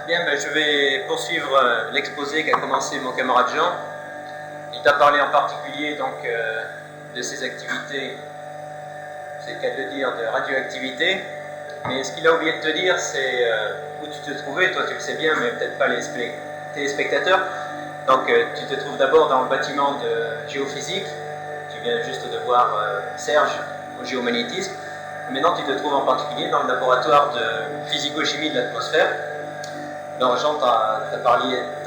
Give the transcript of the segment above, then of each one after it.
Bien, je vais poursuivre l'exposé qu'a commencé mon camarade Jean. Il t'a parlé en particulier de ses activités, c'est le cas de le dire, de radioactivité. Mais ce qu'il a oublié de te dire, c'est où tu te trouvais. Toi, tu le sais bien, mais peut-être pas les téléspectateurs. Donc, tu te trouves d'abord dans le bâtiment de géophysique. Tu viens juste de voir Serge au géomagnétisme. Maintenant, tu te trouves en particulier dans le laboratoire de physico-chimie de l'atmosphère. Alors Jean t'a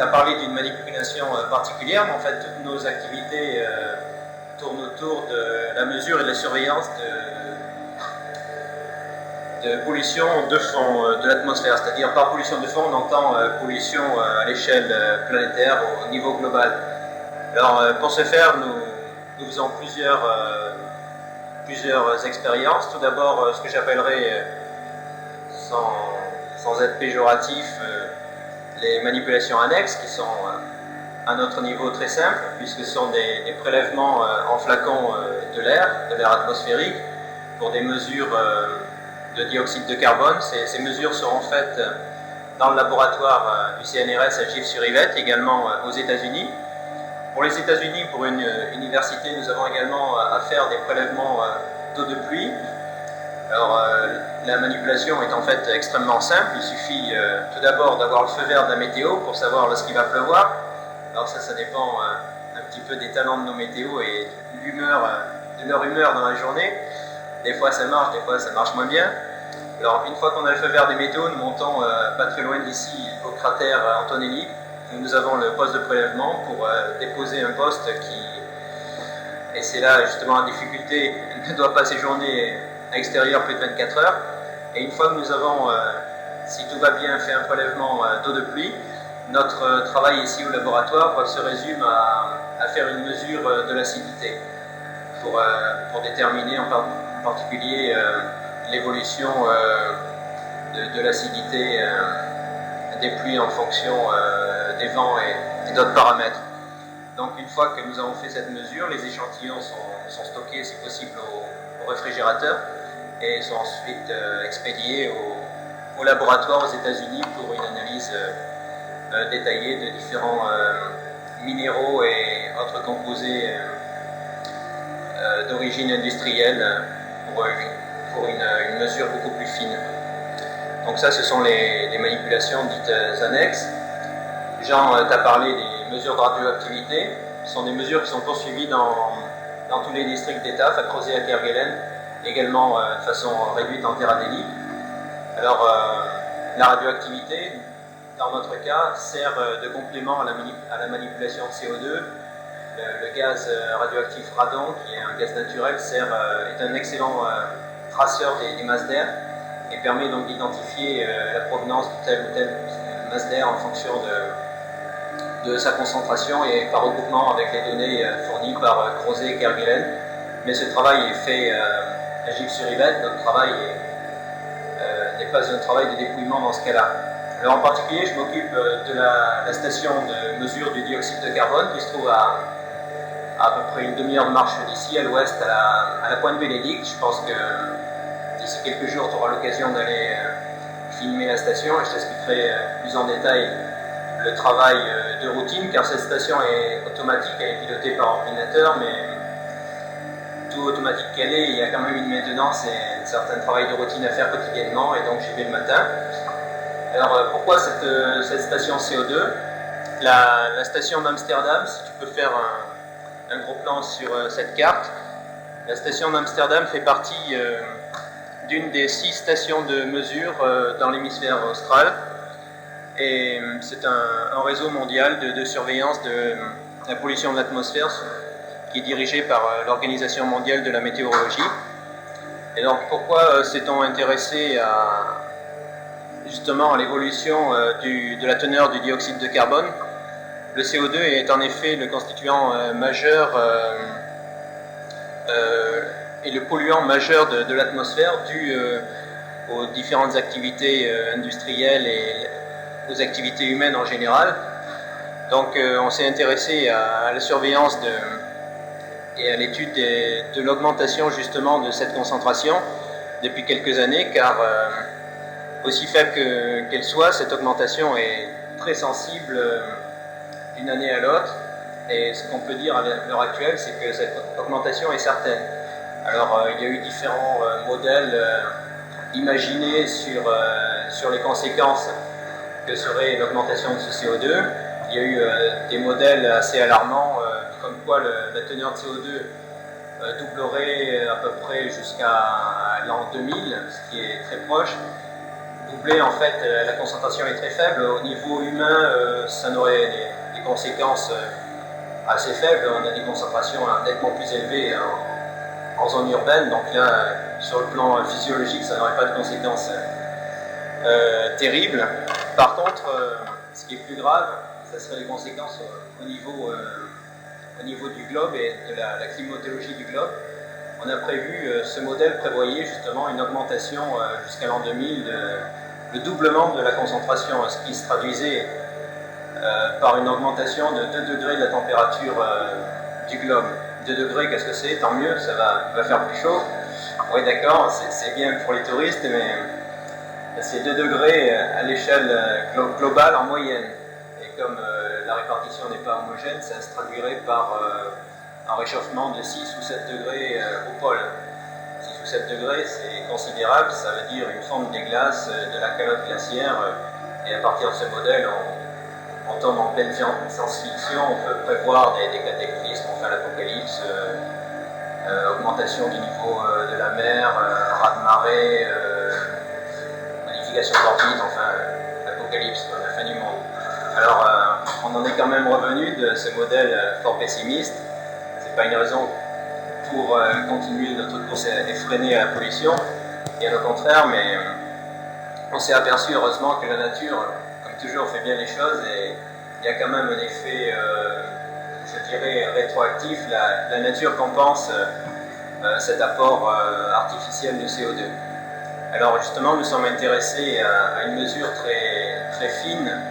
parlé d'une manipulation particulière, mais en fait toutes nos activités tournent autour de la mesure et de la surveillance de pollution de fond de l'atmosphère. C'est-à-dire par pollution de fond on entend pollution à l'échelle planétaire au niveau global. Alors pour ce faire nous faisons plusieurs expériences. Tout d'abord ce que j'appellerais sans être péjoratif, les manipulations annexes qui sont à notre niveau très simples, puisque ce sont des prélèvements en flacons de l'air atmosphérique pour des mesures de dioxyde de carbone. Ces mesures seront faites dans le laboratoire du CNRS à Gif-sur-Yvette, également aux États-Unis. Pour les États-Unis, pour une université, nous avons également à faire des prélèvements d'eau de pluie. Alors, la manipulation est en fait extrêmement simple. Il suffit tout d'abord d'avoir le feu vert de la météo pour savoir lorsqu'il va pleuvoir. Alors ça dépend un petit peu des talents de nos météos et de leur humeur dans la journée. Des fois ça marche, des fois ça marche moins bien. Alors une fois qu'on a le feu vert des météos, nous montons pas très loin d'ici au cratère Antonelli, où nous avons le poste de prélèvement pour déposer un poste et c'est là justement la difficulté, ne doit pas séjourner à l'extérieur plus de 24 heures. Et une fois que nous avons, si tout va bien, fait un prélèvement d'eau de pluie, notre travail ici au laboratoire se résume à faire une mesure de l'acidité pour déterminer en particulier l'évolution de l'acidité des pluies en fonction des vents et d'autres paramètres. Donc une fois que nous avons fait cette mesure, les échantillons sont stockés si possible au réfrigérateur et sont ensuite expédiés au laboratoire aux États-Unis pour une analyse détaillée de différents minéraux et autres composés d'origine industrielle pour une mesure beaucoup plus fine. Donc ça, ce sont les manipulations dites annexes. Jean t'a parlé des mesures de radioactivité. Ce sont des mesures qui sont poursuivies dans tous les districts d'État, à Crozet, à Kerguelen, également de façon réduite en Terra Delhi. Alors, la radioactivité, dans notre cas, sert de complément à la manipulation de CO2. Le gaz radioactif radon, qui est un gaz naturel, est un excellent traceur des masses d'air et permet donc d'identifier la provenance de telle ou telle masse d'air en fonction de sa concentration et par regroupement avec les données fournies par Crozet et Kerguelen. Mais ce travail est fait à Gif-sur-Yvette. Notre travail n'est pas un travail de dépouillement dans ce cas-là. Alors en particulier, je m'occupe de la station de mesure du dioxyde de carbone qui se trouve à peu près une demi-heure de marche d'ici, à l'ouest, à la pointe Bénédicte. Je pense que d'ici quelques jours, tu auras l'occasion d'aller filmer la station et je t'expliquerai plus en détail le travail de routine, car cette station est automatique, elle est pilotée par ordinateur, mais tout automatique qu'elle est, il y a quand même une maintenance et un certain travail de routine à faire quotidiennement, et donc j'y vais le matin. Alors pourquoi cette station CO2 ? La station d'Amsterdam, si tu peux faire un gros plan sur cette carte, la station d'Amsterdam fait partie d'une des 6 stations de mesure dans l'hémisphère austral. Et c'est un réseau mondial de surveillance de la pollution de l'atmosphère qui est dirigé par l'Organisation mondiale de la météorologie. Et donc pourquoi s'est-on intéressé justement à l'évolution de la teneur du dioxyde de carbone ? Le CO2 est en effet le constituant majeur et le polluant majeur de l'atmosphère dû aux différentes activités industrielles et aux activités humaines en général. Donc on s'est intéressé à la surveillance et à l'étude de l'augmentation justement de cette concentration depuis quelques années, car Aussi faible qu'elle soit, cette augmentation est très sensible d'une année à l'autre. Et ce qu'on peut dire à l'heure actuelle, c'est que cette augmentation est certaine. Alors, il y a eu différents modèles imaginés sur les conséquences que serait l'augmentation de ce CO2. Il y a eu des modèles assez alarmants, comme quoi la teneur de CO2 doublerait à peu près jusqu'à l'an 2000, ce qui est très proche. Doubler, en fait, la concentration est très faible. Au niveau humain, ça n'aurait des conséquences assez faibles. On a des concentrations nettement plus élevées en zone urbaine, donc là, sur le plan physiologique, ça n'aurait pas de conséquences terribles. Par contre, ce qui est plus grave, ça serait les conséquences au niveau du globe et de la climatologie du globe. On a prévu, ce modèle prévoyait justement une augmentation jusqu'à l'an 2000, le doublement de la concentration, ce qui se traduisait par une augmentation de 2 degrés de la température du globe. 2 degrés, qu'est-ce que c'est? Tant mieux, ça va faire plus chaud. Oui, d'accord, c'est bien pour les touristes, mais c'est 2 degrés à l'échelle globale en moyenne. Et comme la répartition n'est pas homogène, ça se traduirait par un réchauffement de 6 ou 7 degrés au pôle. 6 ou 7 degrés, c'est considérable, ça veut dire une fonte des glaces, de la calotte glaciaire, et à partir de ce modèle, on tombe en pleine science-fiction, on peut prévoir des cataclysmes, enfin l'apocalypse, augmentation du niveau de la mer, raz-de-marée, modification d'orbite, enfin l'apocalypse, la fin du monde. Alors on en est quand même revenu de ce modèle fort pessimiste. C'est pas une raison pour continuer notre course effrénée à la pollution, bien au contraire, mais on s'est aperçu heureusement que la nature, comme toujours, fait bien les choses et il y a quand même un effet, je dirais, rétroactif. La nature compense cet apport artificiel de CO2. Alors justement, nous sommes intéressés à une mesure très fine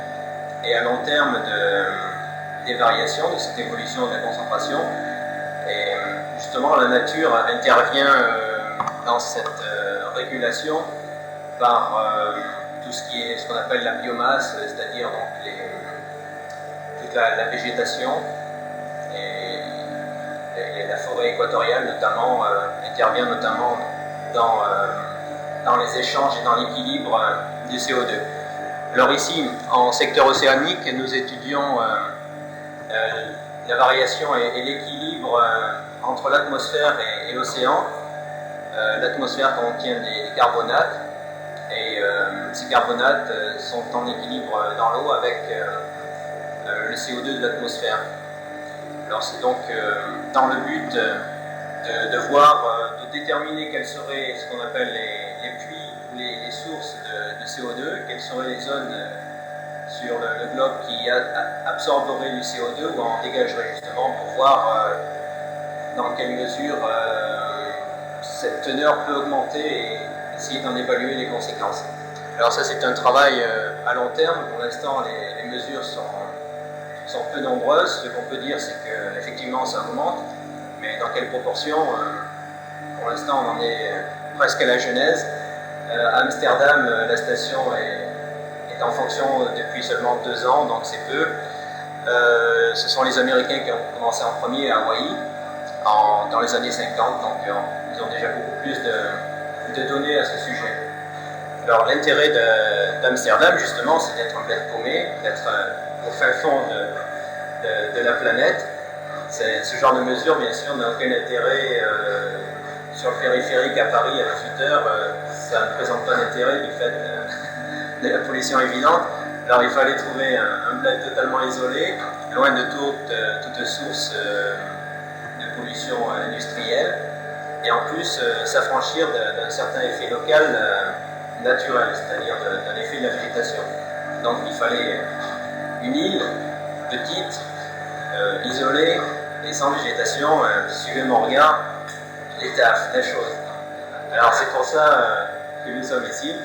et à long terme des variations de cette évolution de la concentration. Et justement, la nature intervient dans cette régulation par tout ce qu'on appelle la biomasse, c'est-à-dire donc toute la végétation et la forêt équatoriale notamment intervient notamment dans les échanges et dans l'équilibre du CO2. Alors ici, en secteur océanique, nous étudions la variation et l'équilibre entre l'atmosphère et l'océan. L'atmosphère contient des carbonates et ces carbonates sont en équilibre dans l'eau avec le CO2 de l'atmosphère. Alors c'est donc dans le but de voir, de déterminer quelles seraient ce qu'on appelle les puits ou les sources de CO2, quelles seraient les zones sur le globe qui absorberaient du CO2 ou en dégageraient justement pour voir dans quelle mesure cette teneur peut augmenter et essayer d'en évaluer les conséquences. Alors ça c'est un travail à long terme. Pour l'instant les mesures sont peu nombreuses. Ce qu'on peut dire c'est qu'effectivement ça augmente, mais dans quelle proportion pour l'instant on en est presque à la genèse. À Amsterdam, la station est en fonction depuis seulement 2 ans, donc c'est peu. Ce sont les Américains qui ont commencé en premier à Hawaï dans les années 50, donc ils ont déjà beaucoup plus de données à ce sujet. Alors l'intérêt d'Amsterdam justement, c'est d'être en pleine paumée, d'être au fin fond de la planète. Ce genre de mesure, bien sûr, n'a aucun intérêt sur le périphérique à Paris à 18h. Ça ne présente pas d'intérêt du fait de la pollution évidente. Alors il fallait trouver un bled totalement isolé, loin de toute source de pollution industrielle, et en plus s'affranchir d'un certain effet local naturel, c'est-à-dire d'un effet de la végétation. Donc il fallait une île petite, isolée et sans végétation. Suivez mon regard, la chose. Alors c'est pour ça que nous sommes ici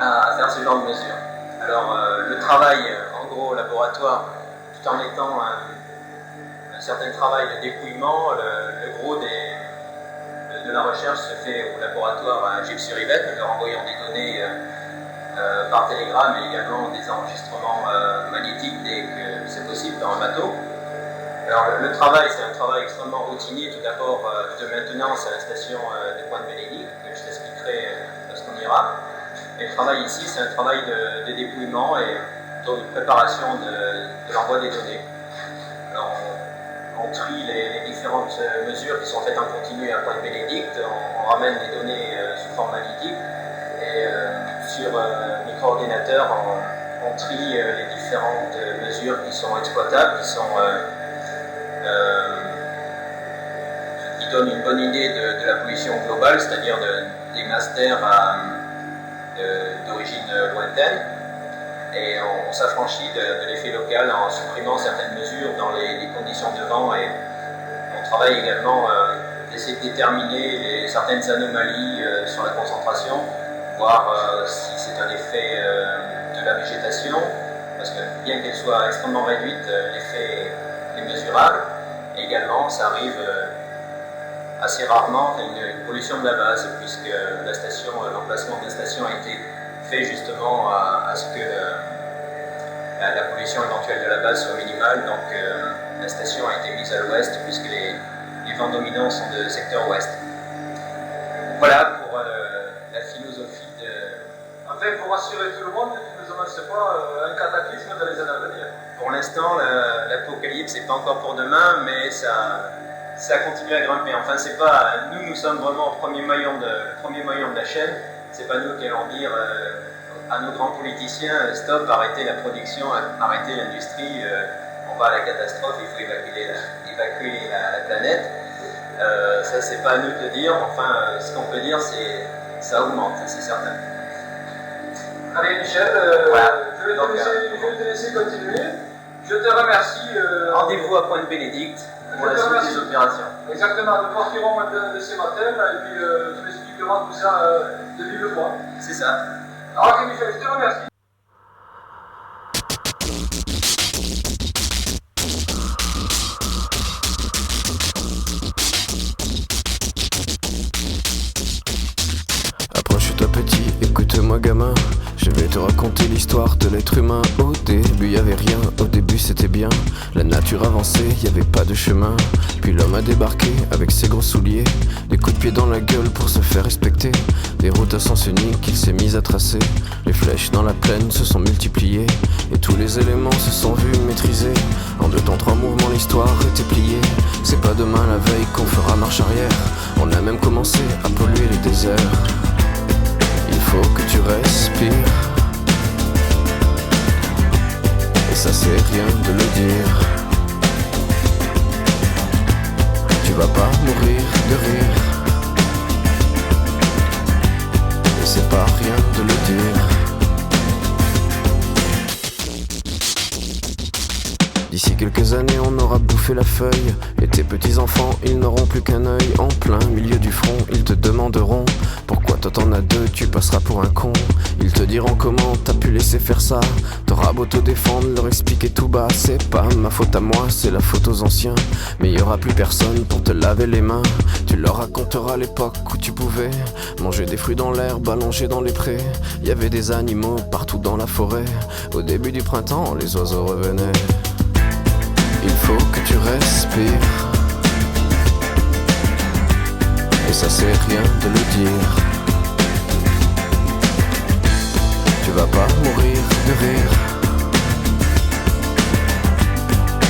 à faire ce genre de mesures. Alors le travail en gros au laboratoire, tout en étant un certain travail de dépouillement, le gros de la recherche se fait au laboratoire à Gilles-sur-Yvette. Nous leur envoyons des données par télégramme et également des enregistrements magnétiques dès que c'est possible dans un bateau. Alors le travail, c'est un travail extrêmement routinier, tout d'abord de maintenance à la station de Pointe-Bénédicte, que je t'expliquerai lorsqu'on ira. Et le travail ici, c'est un travail de dépouillement et de préparation de l'envoi des données. Alors, on trie les différentes mesures qui sont faites en continu à Pointe-Bénédicte, on ramène les données sous forme magnétique et sur micro-ordinateur, on trie les différentes mesures qui sont exploitables, qui donnent une bonne idée de la pollution globale, c'est-à-dire des masses d'air d'origine lointaine. Et on s'affranchit de l'effet local en supprimant certaines mesures dans les conditions de vent, et on travaille également d'essayer de déterminer certaines anomalies sur la concentration, voir si c'est un effet de la végétation, parce que bien qu'elle soit extrêmement réduite, l'effet est mesurable. Et également, ça arrive assez rarement une pollution de la base, puisque l'emplacement de la station a été fait justement à ce que la pollution éventuelle de la base soit minimale. Donc la station a été mise à l'ouest, puisque les vents dominants sont de secteur ouest. Voilà pour la philosophie de... Enfin, pour rassurer tout le monde, tu ne nous annonces pas un cataclysme dans les années à venir. Pour l'instant, l'apocalypse n'est pas encore pour demain, mais ça continue à grimper. Enfin, c'est pas, nous sommes vraiment le premier maillon de la chaîne. C'est pas nous qui allons dire à nos grands politiciens stop, arrêtez la production, arrêtez l'industrie, on va à la catastrophe, il faut évacuer la planète. Ça, c'est pas à nous de le dire. Enfin, ce qu'on peut dire, c'est ça augmente, c'est certain. Allez, Michel, voilà. je vais te laisser continuer. Je te remercie. Rendez-vous à Pointe-Bénédicte pour la suite des opérations. Exactement, nous partirons de ce matin et puis tu m'expliqueras tout ça de vive voix. C'est ça. Alors, ok, Michel, je te remercie. Approche-toi petit, écoute-moi gamin. Je vais te raconter l'histoire de l'être humain. Au début y'avait rien, au début c'était bien. La nature avançait, y'avait pas de chemin. Puis l'homme a débarqué avec ses gros souliers, des coups de pied dans la gueule pour se faire respecter. Des routes à sens unique qu'il s'est mis à tracer. Les flèches dans la plaine se sont multipliées, et tous les éléments se sont vus maîtrisés. En 2 temps 3 mouvements l'histoire était pliée. C'est pas demain la veille qu'on fera marche arrière. On a même commencé à polluer les déserts. Il faut que tu respires, et ça c'est rien de le dire. Tu vas pas mourir de rire, et c'est pas rien de le dire. D'ici quelques années on aura bouffé la feuille, et tes petits enfants ils n'auront plus qu'un œil. En plein milieu du front ils te demanderont pourquoi toi t'en as 2, tu passeras pour un con. Ils te diront comment t'as pu laisser faire ça. T'auras beau te défendre, leur expliquer tout bas. C'est pas ma faute à moi, c'est la faute aux anciens. Mais y aura plus personne pour te laver les mains. Tu leur raconteras l'époque où tu pouvais manger des fruits dans l'herbe, allongés dans les prés. Y avait des animaux partout dans la forêt. Au début du printemps, les oiseaux revenaient. Il faut que tu respires, et ça c'est rien de le dire. Tu vas pas mourir de rire,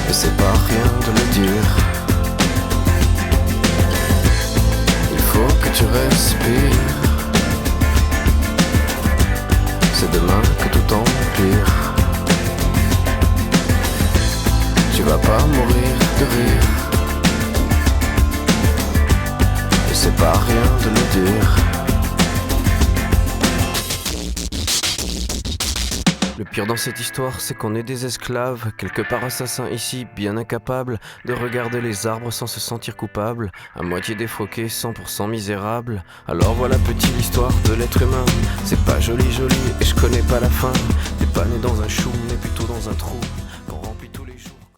et c'est pas rien de le dire. Il faut que tu respires, c'est demain que tout empire. Tu vas pas mourir de rire, et c'est pas rien de le dire. Le pire dans cette histoire, c'est qu'on est des esclaves, quelque part assassins ici, bien incapables de regarder les arbres sans se sentir coupables, à moitié défroqués, 100% misérables. Alors voilà petit l'histoire de l'être humain. C'est pas joli joli et je connais pas la fin. T'es pas né dans un chou mais plutôt dans un trou.